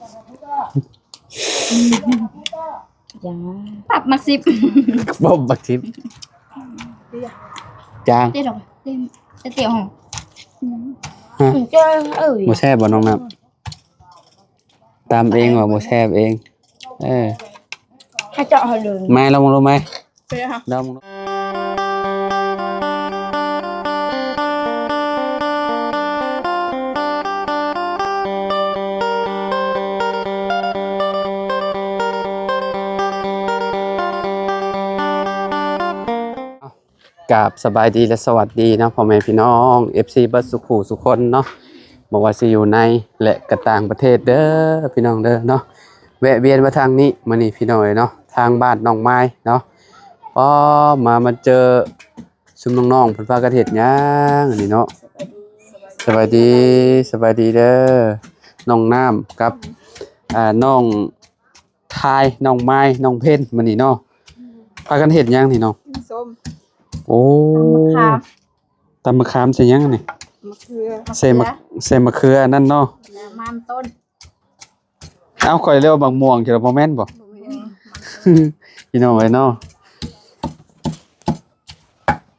จ้าปรับมัก10บ่บักทิพจาง เดี๋ยวเตี๋ยวของ ฮะ เจ้าบ่แซ่บบ่น้องน้ำตามเองว่าบ่แซ่บเองถ้าเจาะให้เลย ไม่ลองรู้ไหม ไปค่ะ ลองกับสบายดีและสวัสดีเนาะพ่อแม่พี่น้อง FC เบิดสุขุสุคนเนาะบอกว่าสิอยู่ในและกระต่างประเทศเด้อพี่น้องเด้อเนาะแวะเวียนมาทางนี้มานี่พี่น้อยเนาะทางบ้านน้องไม้เนาะก็มาเจอชุมน้องๆเพิ่นพากันเฮ็ดหยังนี่เนาะสบายดีเด้อน้องน้ำกับน้องทายน้องไม้น้องเพ็ญมานี่เนาะพากันเฮ็ดหยังนี่เนาะส้มโอ้ตำมะขามใส่ยังนี่มะเขือใส่มะเขือนั่นเนาะมันต้นเอาข่อยเรียกว่าบักม่วงจะบ่แม่นบ่พี่น้องเอ้ยเนาะ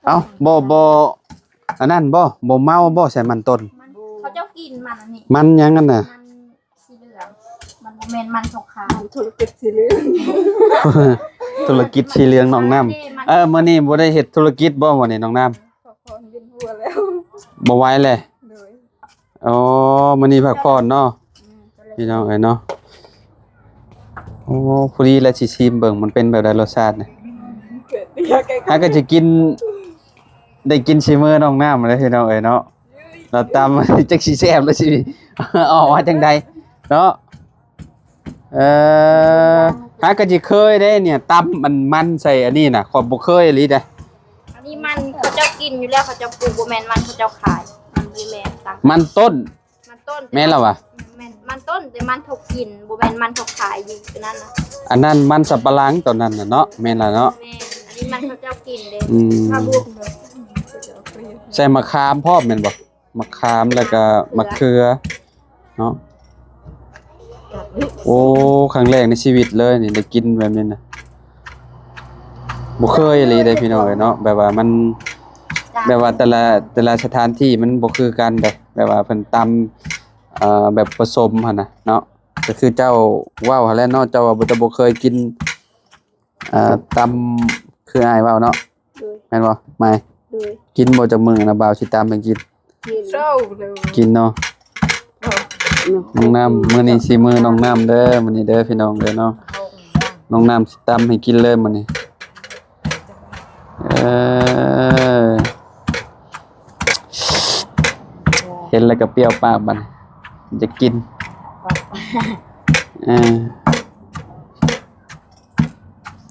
เอาบ่อันนั้นบ่เมาบ่ใส่มันต้นเขาเจ้ากินมันนี่มันยังกันน่ะมันสีเหลืองมันบ่แม่นมันขาวธุรกิจสีเหลืองธุรกิจสีเหลืองน้องน้ำมื้อนี้บ่ได้เฮ็ดธุรกิจบ่มื้อนี้น้องน้ำขอพรเวียนหัวแล้วบ่ไหวเลยเลย อ๋อมื้อนี้พักผ่อนเนาะพี่น้องเอ้ยเนาะโอ้พอดีแล้วสิชิมเบิ่งมันเป็นแบบใดรสชาติน่ะเกิดเดียวกันก็จะกินได้กินชิมื้อน้องน้ำเลยพี่น้องเอ้ยเนาะเราตำจักสิแซ่บแล้วสิอ๋อว่าจังใดเนาะก็สิเคยได้เนี่ยตำมันใส่อันนี้น่ะขอยบ่เคยอีหลีเด้อันนี้มันเขาเจ้ากินอยู่แล้วเขาเจ้าปลูกบ่แม่นมันเขาเจ้าขายมันบ่แม่นตังมันต้นแม่นแล้ววะแม่นมันต้นแต่มันถูกกินบ่แม่นมันถูกขายอยู่คือนั่นน่ะอันนั้นมันสับปะหลังตอนนั้นน่ะเนาะแม่นล่ะเนาะแม่นอันนี้มันเขาเจ้ากินเด้ถ้าบุกเลย ใส่มะขามพร้อมแม่นบ่มะขามแล้วก็มะเขือเนาะโอ้ครั้งแรกในชีวิตเลยนี่ได้กินแบบนี้น่ะบ่เคยอีหลีเด้พี่น้องเอ้ยเนาะแบบว่ามันแบบว่าแต่ละสถานที่มันบ่คือกันเด้แบบว่าเพิ่นตำแบบผสมหั่นน่ะเนาะก็คือเจ้าว้าวหั่นแหละเนาะเจ้าว่าบ่เคยกินตำคืออ้ายว้าวเนาะแม่นบ่ไม่กินบ่จักมื้อนะบ่าวสิตำให้กินเศร้าเลย กินเนาะน้องน้ำมื้อนี้สิมื้อน้องน้ำเด้อมื้อนี้เด้อพี่น้องเด้อเนาะน้องน้ำสิตำให้กินเลยมื้อนี้เห็นแล้วก็เปรี้ยวปากบัดจะกิน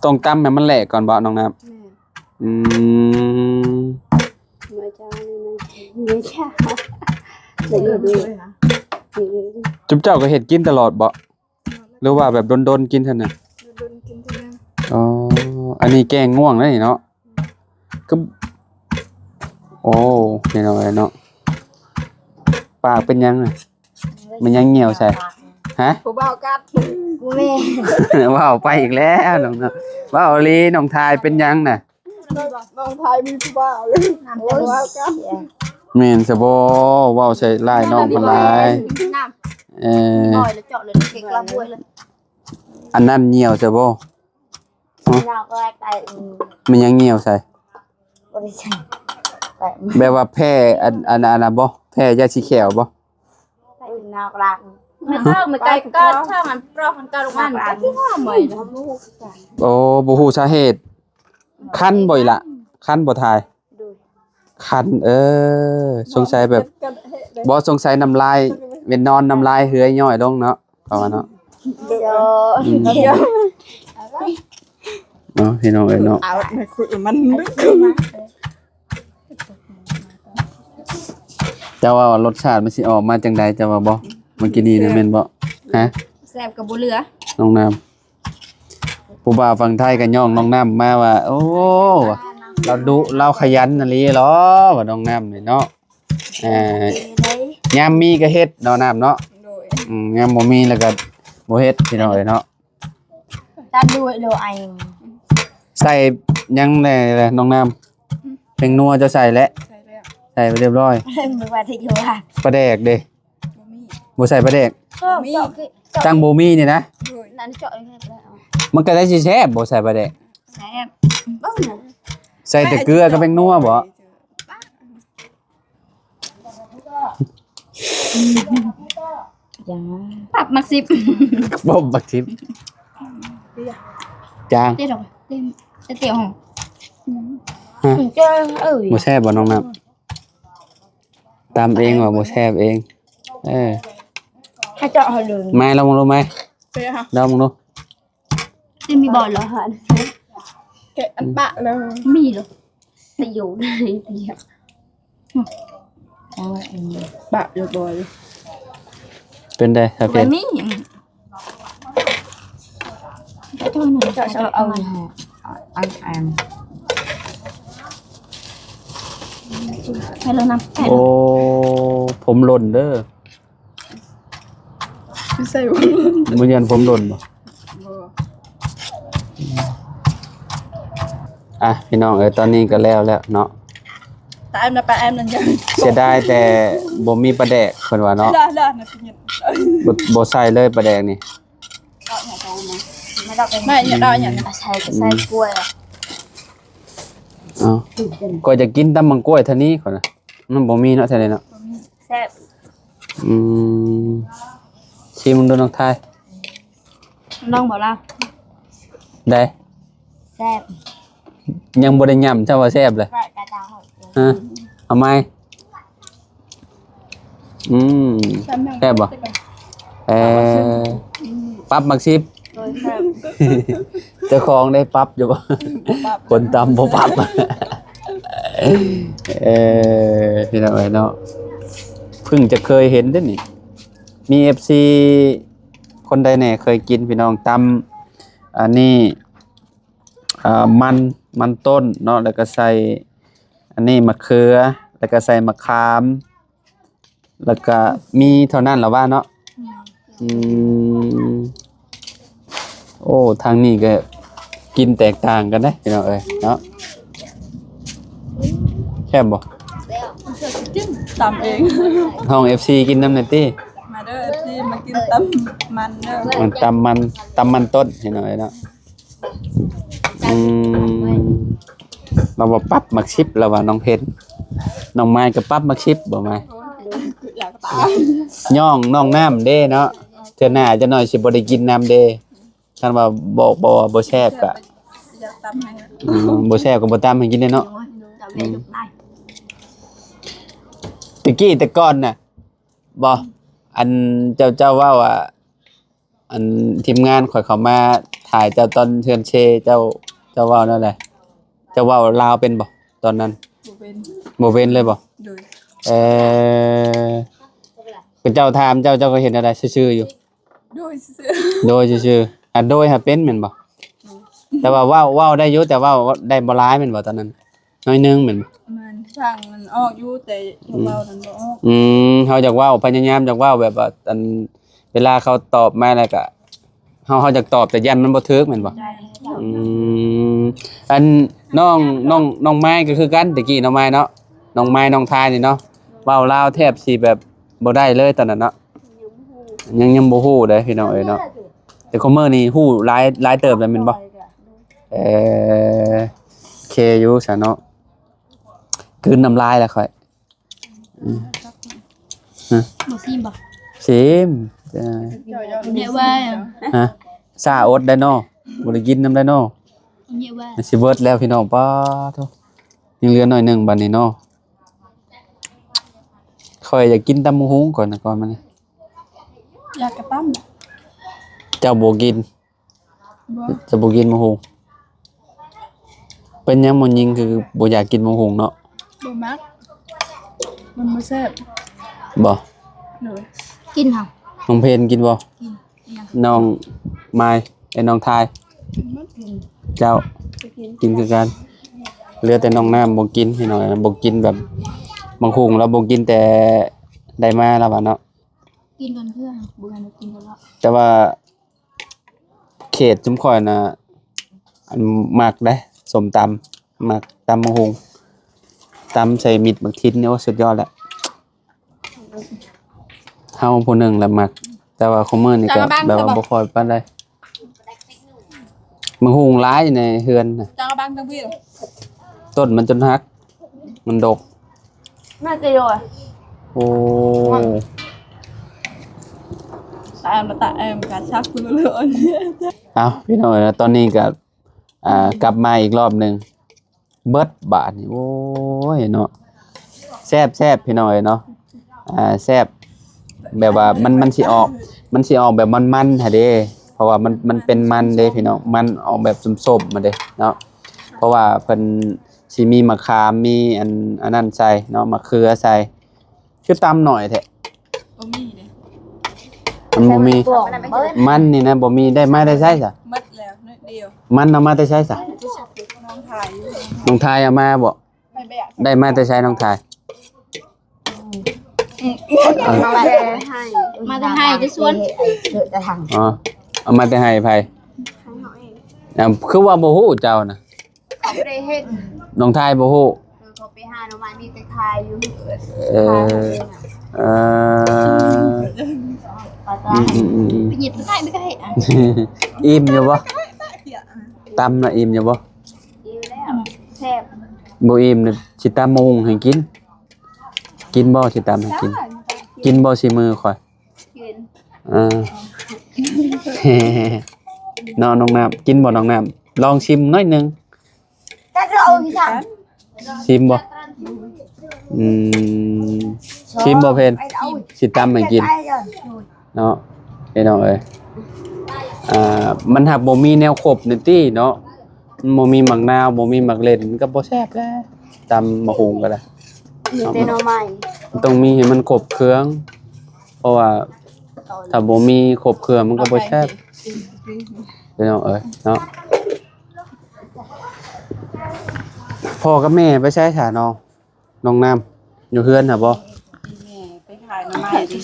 ต้องตำให้มันแหลกก่อนบ่น้องน้ำไม่ใช่ไม่ใช่จุ๊บเจ้าก็เฮ็ดกินตลอดบ่หรือว่าแบบดนๆกินเท่านั้นอ๋ออันนี้แกงง่วงแล้วนี่เนาะก็โอ้นี่เนาะเนาะปากเป็นยังน่ะมันยังเหี่ยวใส่ฮะผู้บ่าวกัดแม่ว้าวไปอีกแล้วน้องเนาะว้าวลีน้องทายเป็นยังน่ะน้องไทยมีผู้บ่าวเลยผู้บ่าวกัดแม่นซะบ่ว้าวใส่ลายน้องเพิ่นหลายน้ำน้อยแล้วเจาะเลยเก่งลำด้วยเลยอันนั้นเหี่ยวซะบ่เราก็ไก่มันยังเหี่ยวใส่บ่ได้ใส่แบบว่าแพ้อันน่ะบ่แพ้ยาสีแขวบ่ใส่นอกลางมันเท่ามันไก่ก็ถ้ามันปลอกมันก็ลงมาก็ที่ว่าใหม่โอ้บ่ฮู้สาเหตุคันบ่อีหล่ะคันบ่ทายคันสงสัยแบบบ่สงสัยน้ำลายเว้นนอนน้ำลายเหือยย่อยลงเนาะประมาณเนาะพี่น้องเอ้ยเนาะเอาไม่คุยมันเจ้าว่ารสชาติมันสิออกมาจังใดเจ้าว่าบ่เมื่อกี้นี้นะแม่นบ่ฮะแซ่บกับบ่เหลือน้องน้ำผู้บ่าวฝั่งไทยก็ย่องน้องน้ำมาว่าโอ้เราดุเราขยันอีหลีเหรอว่าน้องน้ำนี่เนาะยามมีก็เฮ็ดเนาะน้ำเนาะยามบ่มีแล้วก็ บ่เฮ็ดพี่น้องเอ้ยเนาะ ตาด้วยโลไอ ใส่ยังแน่เลยน้องน้ำเพลงนัวจะใส่แล้ว ใช่แล้ว ใส่ไปเรียบร้อย มือว่าที่อยู่ว่า ปลาแดกเด้ บ่มี บ่ใส่ปลาแดก เจาะคือ จังบ่มีนี่นะ โดย นั่นเจาะยังไงก็ได้เอา มันก็ได้สิแซ่บบ่ใส่ปลาแดก แซ่บบ้างนะ ใส่แต่เกลือกับเพลงนัวบ่ ยังปรับมักสิบ บ่บักทิพย์จาง เดี๋ยวดอกเดี๋ยวห้อง ฮะ เจ้าบ่แซ่บบ่น้องน้ำตามเองว่าบ่แซ่บเองเออ ให้เจาะให้เลย มาลองดูไหม เสียค่ะ ลองดู ที่มีบอลเหรอฮะ แกะอันปะเลย มีเหรอแต่อยู่ในเดียวเอาอันนี้ ปะอยู่บ่อย เป็นได้ถ้า ไป เป็น มีเจ้าหนูเจาะเอาอันให้เรานำ โอ้ผมหล่นเด้อ ที่ใส่บ่ มื้อยันผมหล่นบ่ บ่ อ่ะพี่น้องเอ้ยตอนนี้ก็แล้วเนาะ ตาแอมนะปลาแอมนั่นยัง เสียดายแต่บ่มีปลาแดกเพิ่นว่าเนาะ ได้นะพี่เนี่ย บ่ใส่เลยปลาแดกนี่ ไม่ต้องเป็น ไม่เนี่ยได้อย่างนี้ ใส่ก็ใส่กล้วยอ่ะ เอ้าก็จะกินตำมังกล้วยเท่านี้ก่อนนะมันบ่มีเนาะแท้เลยเนาะ แซ่บ อืมชิมมึงดูน้องทาย น้องบอกเรา ได้ แซ่บ ยังบ่ได้ย่ำเจ้าว่าแซ่บเลย กระดาษหอย ฮะเอาไหมอืม แซ่บบ่ เอ่อปรับมักซิบ โดยแซ่บ เจ้าของได้ปรับอยู่บ่ คนตำบ่ปรับ พี่น้องเอ้ยเนาะเพิ่งจะเคยเห็นเด้อนี่ มี FC คนใดแหน่เคยกินพี่น้องตำอันนี้มันต้นเนาะแล้วก็ใส่อันนี้มะเขือแล้วก็ใส่มะขาม แล้วก็มีเท่านั้นล่ะว่าเนาะอืมโอ้ทางนี้ก็กินแตกต่างกันนะพี่น้องเอ้ยเนาะแซ่บบ่ จิ้มตำเอง ห้อง FC กินน้ำหน่อยติ มาเด้อที่มากินตำมันเด้อ มันตำมันต้นพี่น้องเอ้ยเนาะอืมเราบ่ปรับมักชิปเราว่าน้องเพชรน้องไม้ก็ปรับมักชิปบ่ไม้ คืออยากตาย ย่องน้องน้ำเด้เนาะเทื่อหน้าจะหน่อยสิบ่ได้กินน้ำเด้ท่านว่าบอกบ่ว่าบ่แซ่บก็ อยากตำให้ บ่แซ่บก็บ่ตามให้กินเด้เนาะ จะเป็นลูกได้ ตะกี้แต่ก่อนน่ะบ่อันเจ้าว่าว่าอันทีมงานข่อยเข้ามาถ่ายเจ้าตอนเทือนเชเจ้าเว้านั่นแหละเจ้าเว้าลาวเป็นบ่ตอนนั้น บ่เป็น บ่เป็นเลยบ่ โดย เออคือเจ้าถามเจ้าก็เห็นอะไรซื่อๆอยู่ โดยเสื้อ โดยซื่อๆโดยหาเป็นแม่นบ่แต่ว่าเว้าได้อยู่แต่ว่าได้บ่หลายแม่นบ่ตอนนั้นน้อยหนึงแม่นบ่ มันช่างมันออกอยู่แต่ของเรานั่นบ่ออก เฮาอยากเว้าพยายามอยากเว้าแบบว่าอันเวลาเขาตอบมาแล้วก็เฮาอยากตอบแต่ยันมันบ่ถูกแม่นบ่อืมอันน้องไม้ก็คือกันตะกี้น้องไม้เนาะน้องไม้น้องทายนี่เนาะเว้าลาวแทบสิแบบบ่ได้เลยตอนนั้นเนาะยังบ่ฮู้เด้พี่น้องเอ้ยเนาะแต่คอมเมอร์นี่ฮู้หลายเติบแล้วแม่นบ่เออเคอยู่ซะเนาะกลืนน้ำลายแล้วค่อย บ่ซิมบ่ ชิม เจ้ายอม เนี่ยว่า ฮะซาอดได้เนาะบ่ได้กินน้ำได้เนาะ เนี่ยว่า สิเบิดแล้วพี่น้องป้าโธ่ยังเหลือหน่อยหนึงบัดนี้เนาะค่อยอยากกินตำบักหุ่งก่อนนะก่อนมัน อยากกระตั้ม เจ้าบ่กิน บ่ จะบ่กินบักหุ่งเป็นหยังบ่ยิงคือบ่อยากกินบักหุ่งเนาะ บ่มักมันบ่แซ่บ บ่ โดย กินเหรอ น้องเพนกินบ่น้องไม้ไอ้น้องทาย มันกิน เจ้ากินคือกันเหลือแต่น้องน้ำบ่กินพี่น้อยบ่กินแบบบางคุงแล้วบ่กินแต่ได้มาแล้วว่าเนาะ กินก่อนเพื่อนบุญกินกันแล้ว แต่ว่า ตจุ่มข่อยน่ะอันมักได้สมตำมักตำมะฮงตำใส่มิตรบักทินเนี่ยว่าสุดยอดแล้วเฮาผู้หนึงแหละมักแต่ว่าคุมื้อนี่ก็แบบว่าบ่ค่อยปานใดมะฮงหลายในเฮือนน่ะ จังบังจังพี่ ต้นมันจนหักมันดก น่าจะโยน โอ้ ตาเอ็มการชักคุณเลย เอาพี่น้อยตอนนี้ก็กลับมาอีกรอบหนึงเบิดบาทนี่โอ้ยเนาะแซ่บพี่น้อยเนาะแซ่บแบบว่ามันสิออกแบบมันๆหะเด้เพราะว่ามันเป็นมันเด้พี่น้องมันออกแบบส้มๆมาเด้เนาะเพราะว่าเพิ่นสิมีมะขามมีอันนั้นใส่เนาะมะเขือใส่คือตำหน่อยแท้ บ่มีเด้ มันบ่มี บอกเบิ้ล มันนี่นะบ่มีได้มาได้ใช้ซะ มัดแล้วนิดเดียว มันเอามาแต่ใช้ซะ น้องถ่ายอยู่ น้องทายเอามาบ่ ไม่แบะ ได้มาแต่ใช้น้องทาย มาแต่ให้ มาแต่ให้จะชวนเดือดจะทาง อ๋อเอามาแต่ให้ไผคือว่าบ่ฮู้เจ้าน่ะ เขาไม่ได้เห็น น้องทายบ่ฮู้ เขาไปหาหน่อไม้มีแต่คายอยู่ เออเออ ปลาตาไปหยิบไม่ได้ไม่ได้อ่ะ อิ่มอยู่บ่ตำน่ะอิ่มอยู่บ่ อิ่มแล้วแซ่บ บ่อิ่มน่ะสิตำมะฮุงให้กิน กินบ่สิตำให้กิน กินบ่สิมือข่อย กิน อ่า น้องน้ำกินบ่น้องน้ำลองชิมหน่อยหนึง แต่เราเอาที่สั่ง ชิมบ่ชิมบ่เพิ่นสิตำให้กินเนาะพี่น้องเอ้ยมันหักบ่มีแนวครบนี่ติเนาะมันบ่มีหมักนาวบ่มีหมักเล่นมันก็บ่แซ่บแล้วตำมะฮุงก็ได้ มีแต่หน่อไม้ มันต้องมีให้มันครบเครื่อง เพราะว่าถ้าบ่มีครบเครื่องมันก็บ่แซ่บพี่น้องเอ้ยเนาะพ่อกับแม่ไปใช้ถ่าน้องน้ำอยู่เฮือนน่ะบ่ ไปถ่ายน้ำไม้ดิ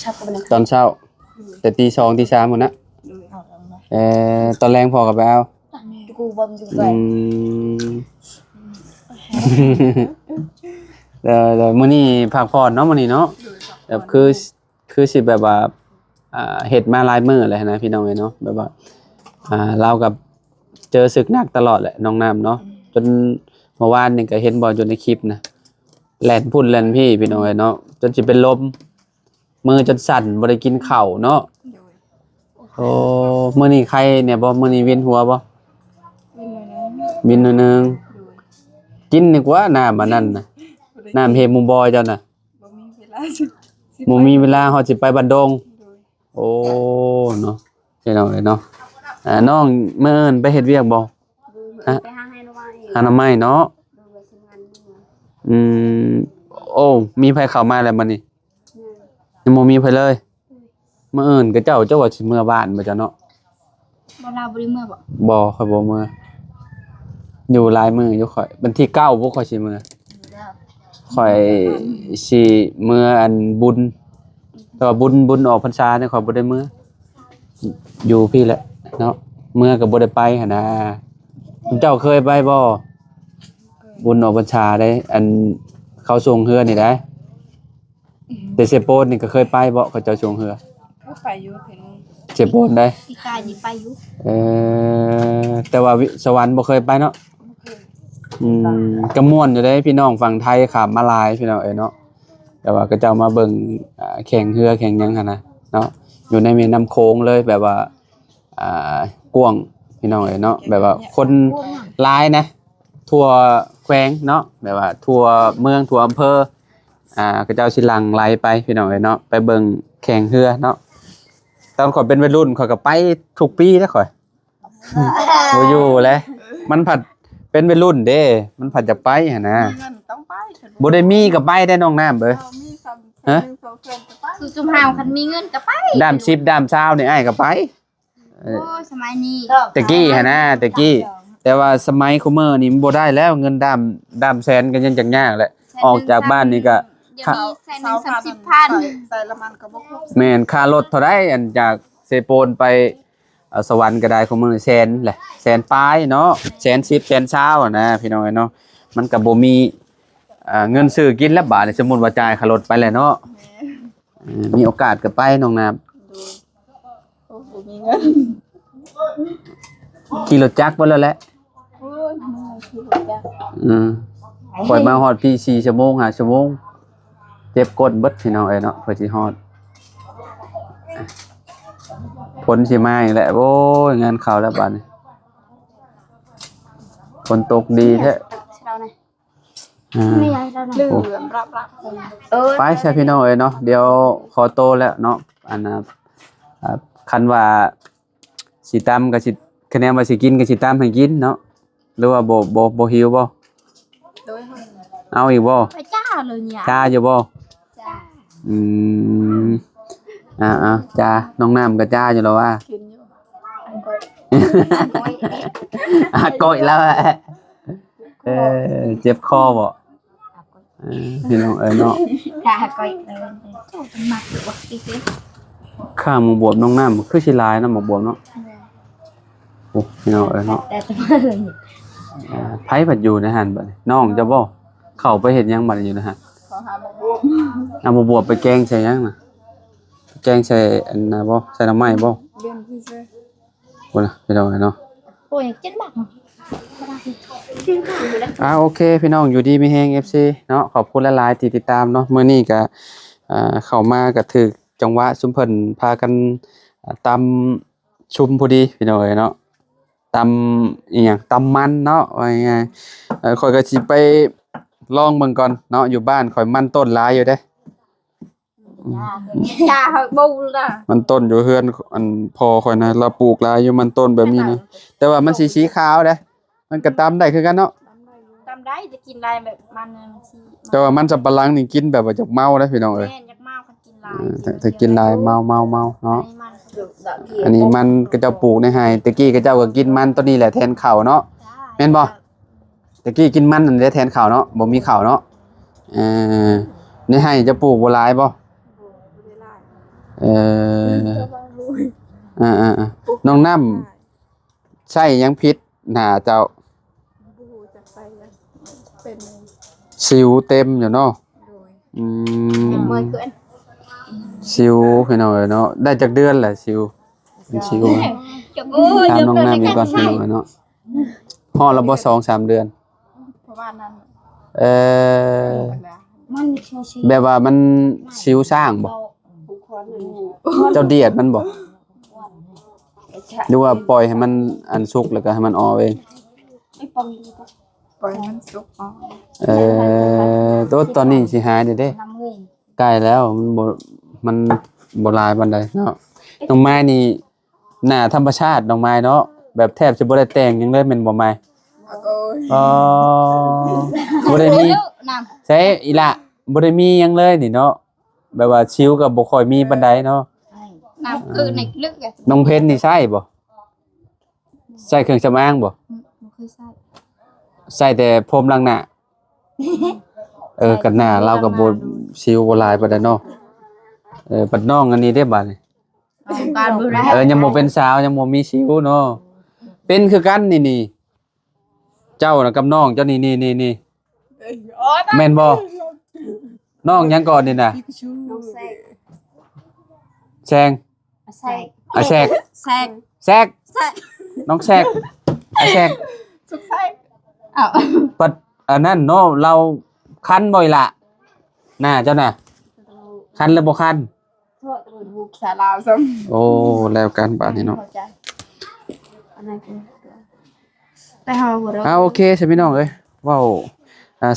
ตอนเช้า แต่ตี 2 ตี 3พุ่นน่ะตอนแรงพ่อก็ไปเอา กูบ่มอยู่ อื ด้วย มมื้อนี้พักผ่อนเนาะมื้อนี้เนาะแบบคือสิแบบว่าเฮ็ดมาหลายมื้อเลยนะพี่น้องเอ้ยเนาะแบบว่าเรากับเจอศึกหนักตลอดแหละน้องน้ำเนาะจนเมื่อวานนี่ก็เห็นบ่อยู่ในคลิปนะแล่นพุ่นแล่นพี่น้องเอ้ยเนาะจนสิเป็นลมมือจนสั่นบ่ได้กินข้าวเนาะโอ้มื้อนี้ใครเนี่ยบ่มื้อนี้เวียนหัวบ่วินหน่อยนึงกินดีกว่าน้ำอันนั้นน่ะน้ำเฮมูบอยเจ้าน่ะ บ่มีเวลา บ่มีเวลาเฮาสิไปบันดงโอ้เนาะพี่น้องเอ้ยเนาะน้องมื้ออื่นไปเฮ็ดเวียกบ่ ไปหาให้หน่อไม้ หาหน่อไม้เนาะ ดูว่าสิงานนี่ อืมโอ้มีไผเข้ามาแล้วมื้อนี้ยังบ่มีไผเลยมื้ออื่นก็เจ้าว่าสิเมื่อบ้านบ่จ้ะเนาะ บ่ลาบ่ได้เมื่อบ่ บ่ค่อยบ่เมื่ออยู่หลายมื้ออยู่ค่อยวันที่9บ่ค่อยสิเมื่อค่อยสิเมื่ออันบุญแต่ว่าบุญออกพรรษาเนี่ยค่อยบ่ได้เมื่ออยู่พี่แหละเนาะเมื่อก็บ่ได้ไปหั่นน่ะเจ้าเคยไปบ่บุญออกพรรษาได้อันเข้าส่งเรือนี่ได้แต่เสยโปนนี่ก็เคยไปบ่เขาเจ้าส่งเรือ ก็ไปอยู่เพิ่น เสยโปนได้ พี่กายนี่ไปอยู่ แต่ว่าสวรรค์บ่เคยไปเนาะก็ม่วนอยู่เด้พี่น้องฝั่งไทยข้ามมาหลายพี่น้องเอ้ยเนาะแต่ว่าก็เจ้ามาเบิ่งแข่งเรือแข่งหยังหั่นน่ะเนาะอยู่ในแม่น้ำโขงเลยแบบว่ากว้างพี่น้องเอ้ยเนาะแบบว่าคนหลายนะทั่วแขวงเนาะแบบว่าทั่วเมืองทั่วอำเภอก็เจ้าสิหลั่งไหลไปพี่น้องเอ้ยเนาะไปเบิ่งแข่งเรือเนาะตอนข่อยเป็นวัยรุ่นข่อยก็ไปทุกปีนะข่อยบ่อยู่แล้วมันผัดเป็นวัยรุ่นเด้มันผัดจะไปหั่นนะ เงินต้องไป บ่ได้มีก็ไปได้น้องน้ำเอ้ย มี3 1 2เพิ่นจะไป คือจุมหาวคันมีเงินก็ไป ด้าม10ด้าม20นี่อ้ายก็ไป โอ้ยสมัยนี้ ตะกี้หั่นนะตะกี้แต่ว่าสมัยคุมื้อนี่มันบ่ได้แล้วเงินด้ามแสนก็ยังจักยากแหละออกจากบ้านนี่ก็ เดี๋ยวนี้แสนหนึ่ง30,000 ใส่ละมันก็บ่ครบ แม่นค่ารถเท่าใดอันจากเซโปนไป เอาสวรรค์ก็ได้ของมึงแสนแหละแสนปลายเนาะแสน10แสน20อะนะพี่น้องเนาะมันก็บ่มีเงินซื้อกินแล้วบาทนี่สมมุติว่าจ่ายค่ารถไปแล้วเนาะมีโอกาสก็ไปน้องน้ำ โอ้โหมีเงิน ขี่รถจักรไปแล้วแหละ โอ้ยมึงคือหัวใจ ปล่อยมาฮอดพี่4ชั่วโมง5ชั่วโมงเจ็บก้นเบิดพี่น้องเอ้ยเนาะเพื่อสิฮอดฝนสิมาอีกแล้วโอ้ยงานเข้าแล้วบัดนี้ฝนตกดีแท้ เราเนี่ย อ่า ไม่อยากเราเนี่ย ลืมรับ ไปใช่พี่น้องเอ้ยเนาะเดี๋ยวขอโตแล้วเนาะอันน่ะคันว่าสิตำก็สิคะแนนว่าสิกินก็สิตำให้กินเนาะหรือว่าบ่หิวบ่ โดย เอาอีกบ่ ไปจ้าเลยเนี่ย จ้าอยู่บ่ จ้า อืมจ้าน้องน้ำก็จ้าอยู่แล้วว่า กินอยู่ ก้อยแล้วอะเจ็บคอบ่พี่น้องเอ้ยเนาะ จ้าก็อีกเลยหมักอยู่อีกที ข้าหมูบวบน้องน้ำคือสิลายนะหมูบวบเนาะโอ้พี่น้องเอ้ยเนาะ แต่จะมาเลย ไผบัดอยู่ในหันบัดนี้น้องจะบ่เข้าไปเฮ็ดหยังบัดอยู่นะฮะ ขอหาหมกบวม เอาหมูบวบไปแกงใส่หยังน่ะแกงใส่อันน่ะบ่ใส่น้ำไม้บ่ เรียนที่ซื้อ พุ่นน่ะพี่น้องเอ้ยเนาะ โอ้ยเจ็ดบาท โอเคพี่น้องอยู่ดีมีแฮง FC เนาะขอบคุณหลายๆที่ติดตามเนาะมื้อนี้ก็เข้ามาก็ถึกจังหวะซุมเพิ่นพากันตำชุมพอดีพี่น้องเอ้ยเนาะตำอีหยังตำมันเนาะว่าไงข่อยก็สิไปลองเบิ่งก่อนเนาะอยู่บ้านข่อยมันต้นหลายอยู่เด้ จ้าเขาบูละ มันต้นอยู่เฮือนอันพอข่อยนะเราปลูกหลายอยู่มันต้นแบบนี้นะแต่ว่ามันสีขาวเด้มันก็ตำได้คือกันเนาะ ทำได้จะกินอะไรแบบมันชี แต่ว่ามันสับปะหลังนี่กินแบบว่าจากเมาเด้พี่น้องเอ้ย แม่ยักเมาเขากินลาย ถ้ากินหลายเมาเนาะ มัน อันนี้มันก็เจ้าปลูกในไห้ตะกี้ก็เจ้าก็กินมันตัวนี้แหละแทนข้าวเนาะแม่นบ่ตะกี้กินมันนั่นแหละแทนข้าวเนาะบ่มีข้าวเนาะในไห้จะปลูกบ่หลายบ่น้องน้ำใช่ยังพิษหน้าเจ้า บูจะไปเป็น สิวเต็มอยู่เนาะ โดย อื เมื่อ ม คืน สิวพี่น้องเอ้ยเนาะได้จักเดือนแหละสิวเป็นสิว จะบู ถามน้องน้ำอีกก่อนพี่น้องเอ้ยเนาะฮอดแล้วบ่2-3 เดือน เพราะว่านั้น มันมีชี แบบว่ามันสิวสร้างบ่ บุคคลอยู่ เจ้าเดียดมันบ่หรือว่าปล่อยให้มันอันสุกแล้วก็ให้มันออกเอง ปล่อยมันสุกอ๋อ ตัวตอนนี้สิหายเด้ น้ำเงิน ใกล้แล้วมันบ่หลายปานใดเนาะน้องไม้นี่หน้าธรรมชาติน้องไม้เนาะแบบแทบจะบ่ได้แต่งหยังเลยแม่นบ่ไม้ โอ้ย อ๋อบ่ได้มี น้ ใช่อีหละบ่ได้มีหยังเลยนี่เนาะแบบว่าชิวก็บ่ค่อยมีปานใดเนาะ ำน้ำคือในลึกอ่ะ น้องเพชรนี่ใช่บ่ใส่เครื่องสำอางบ่ ไม่เคยใส่ ใส่แต่พรมล้างหน้ากันหน้าเราก็บ่ชิวบ่หลายปานใดเนาะปัดน้องอันนี้ได้บัดนี่ การบูร ยังบ่เป็นสาวยังบ่มีชิวเนาะเป็นคือกันนี่เจ้าน่ะกับน้องเจ้านี่อ๋อ แม่นบ่น้องหยังก่อนนี่น่ะ พิกชู น้องแซก แซง แซก อาแซก แซก แซกน้องแซกอาแซก สุกไส้ อ้าว ปัดอันนั้นเนาะเราคันบ่อยละน่าเจ้าน่ะคันแล้วบ่คัน โทษตัวบุก สาลาวซ้ โอ้แล้วกันบาดนี้เนาะ อันนั้นคือไปหาหัวเรา โอเคใช่พี่น้องเอ้ยว้าว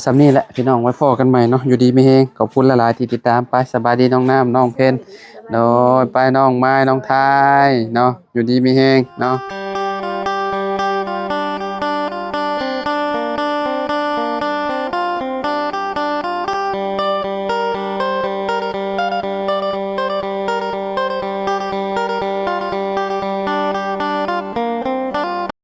สำนี้แหละพี่น้องไว้พอกันใหม่เนาะอยู่ดีมีเฮงขอบคุณหลายๆที่ติดตามไปสบายดีน้องน้ำน้องเพนโดยไปน้องไม้น้องทายเนาะอยู่ดีมีเฮงเนาะ